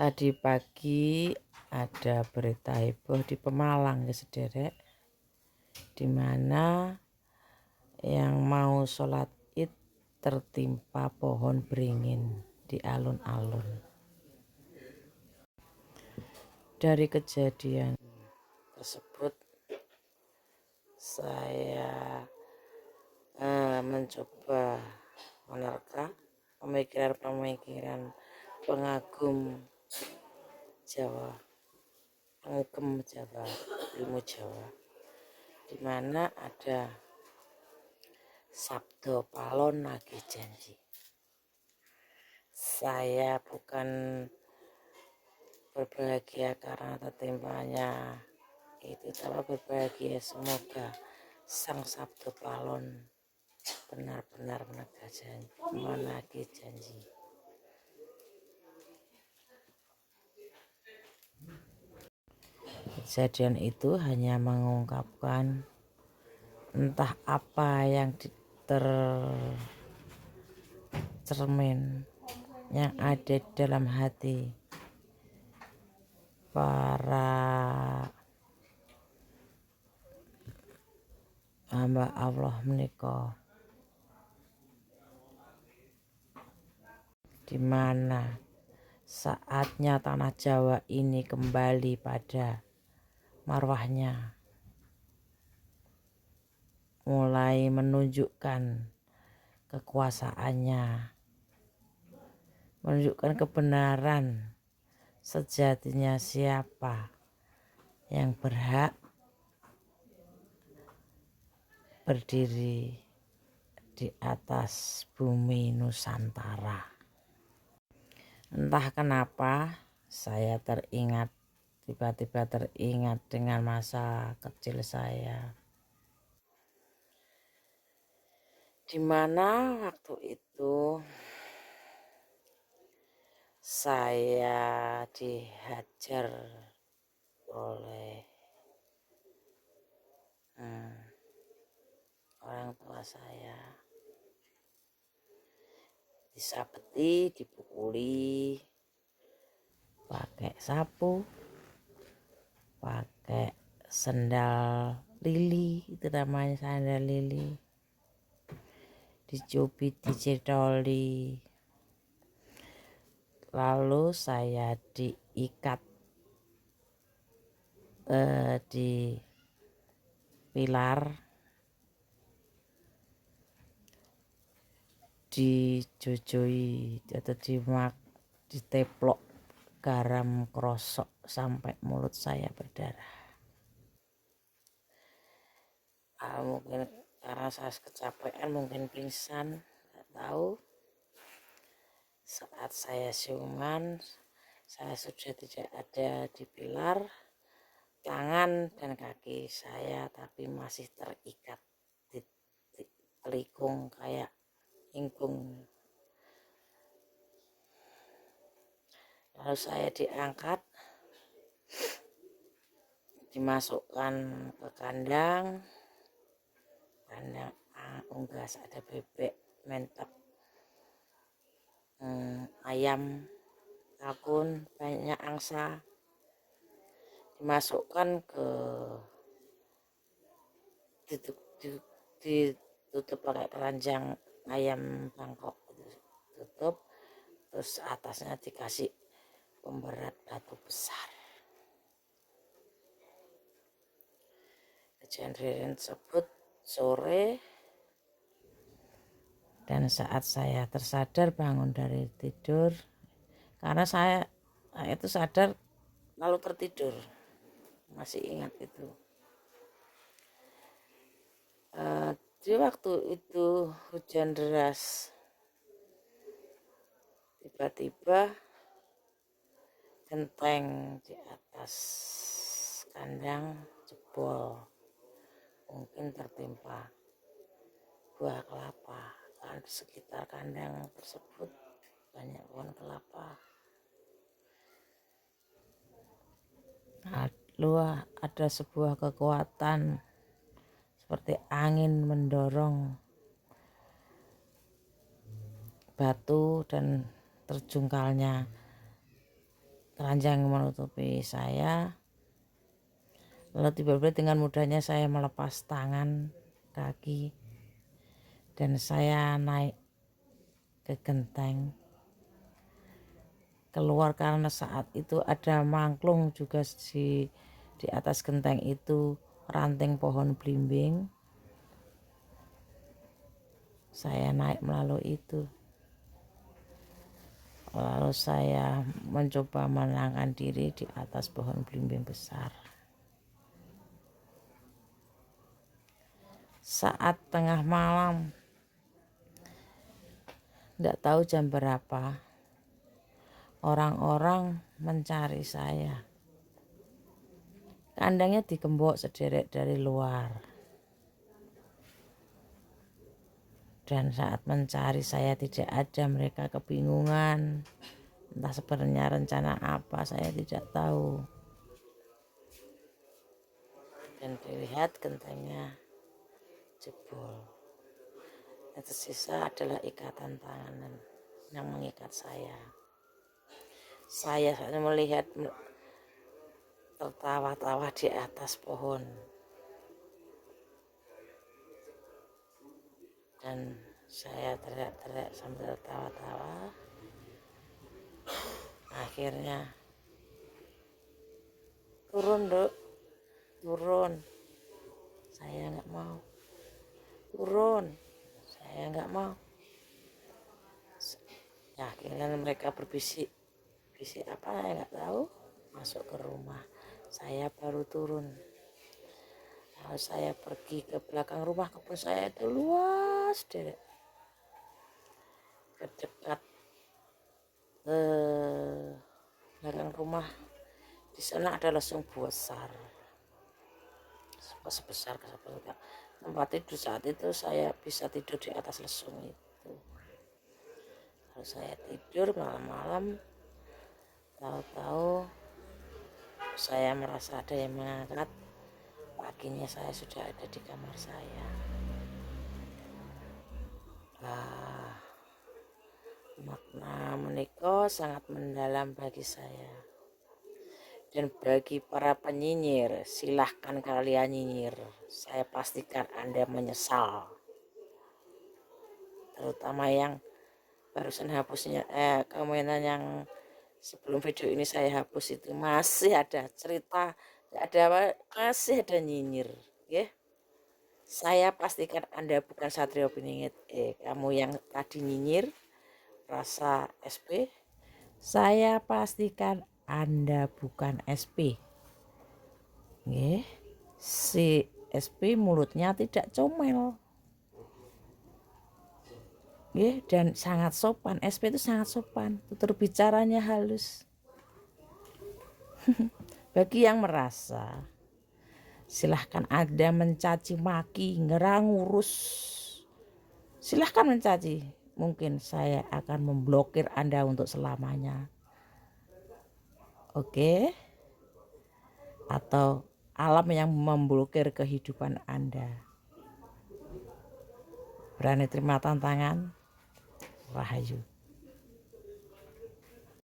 Tadi pagi ada berita heboh di Pemalang ya sederek, di mana yang mau sholat id tertimpa pohon beringin di alun-alun. Dari kejadian tersebut saya mencoba menerka pemikiran-pemikiran pengagum Jawa, pengugem Jawa, ilmu Jawa, di mana ada sabdo palon nagih janji. Saya bukan berbahagia karena tertimpanya itu, tapi berbahagia semoga sang sabdo palon benar-benar menagih janji. Kejadian itu hanya mengungkapkan entah apa yang tercermin yang ada di dalam hati para hamba Allah menika, di mana saatnya tanah Jawa ini kembali pada marwahnya, mulai menunjukkan kekuasaannya, menunjukkan kebenaran sejatinya siapa yang berhak berdiri di atas bumi Nusantara. Entah kenapa saya tiba-tiba teringat dengan masa kecil saya, di mana waktu itu saya dihajar oleh orang tua saya, disabeti, dipukuli pakai sapu, pakai sendal lili, itu namanya sandal lili, dicubit, dicedoli, lalu saya diikat di pilar, dijojoi atau diteplok garam krosok sampai mulut saya berdarah. Mungkin karena saya kecapean, mungkin pingsan, nggak tahu. Saat saya siungan, saya sudah tidak ada di pilar, tangan dan kaki saya tapi masih terikat di telikung kayak ingkung. Lalu saya diangkat, dimasukkan ke kandang unggas, ada bebek, mentok, ayam, kalkun, banyak angsa, dimasukkan ke ditutup pakai keranjang ayam Bangkok, tutup, terus atasnya dikasih pemberat batu besar. Kejadian tersebut sore, dan saat saya tersadar bangun dari tidur, karena saya itu sadar lalu tertidur, masih ingat itu. Di waktu itu hujan deras, tiba-tiba genteng di atas kandang jebol, mungkin tertimpa buah kelapa, karena di sekitar kandang tersebut banyak pohon kelapa. Lalu ada sebuah kekuatan seperti angin mendorong batu dan terjungkalnya keranjang menutupi saya. Lalu tiba-tiba dengan mudahnya saya melepas tangan, kaki, dan saya naik ke genteng. Keluar karena saat itu ada mangklung juga di atas genteng itu, ranting pohon belimbing. Saya naik melalui itu. Lalu saya mencoba menenangkan diri di atas pohon belimbing besar. Saat tengah malam, tidak tahu jam berapa, orang-orang mencari saya. Kandangnya digembok sederek dari luar. Dan saat mencari saya tidak ada, mereka kebingungan. Entah sebenarnya rencana apa, saya tidak tahu. Dan dilihat gentengnya jebol. Yang tersisa adalah ikatan tangan yang mengikat saya. Saya melihat tertawa-tawa di atas pohon. Dan saya teriak-teriak sambil tertawa-tawa. Akhirnya, turun Dok, turun. Saya nggak mau. Turun, saya nggak mau. Ya, akhirnya mereka berbisik apa saya nggak tahu, masuk ke rumah. Saya baru turun. Lalu saya pergi ke belakang rumah, kebun saya itu luas deh, ke dekat belakang rumah. Di sana ada lesung besar, sebesar tempat tidur. Saat itu saya bisa tidur di atas lesung itu. Lalu saya tidur malam-malam, tahu-tahu saya merasa ada yang mengangkat. Paginya saya sudah ada di kamar saya. Makna menika sangat mendalam bagi saya. Dan bagi para penyinyir, silahkan kalian nyinyir. Saya pastikan Anda menyesal. Terutama yang barusan hapusnya, komenan yang sebelum video ini saya hapus itu, masih ada cerita, masih ada nyinyir, ya. Saya pastikan Anda bukan Satrio Piningit. Kamu yang tadi nyinyir rasa SP, saya pastikan Anda bukan SP. Nggih. Si SP mulutnya tidak comel. Nggih, dan sangat sopan. SP itu sangat sopan, tutur bicaranya halus. Bagi yang merasa, silahkan Anda mencaci maki, ngerangurus. Silahkan mencaci. Mungkin saya akan memblokir Anda untuk selamanya. Oke? Atau alam yang memblokir kehidupan Anda. Berani terima tantangan? Rahayu.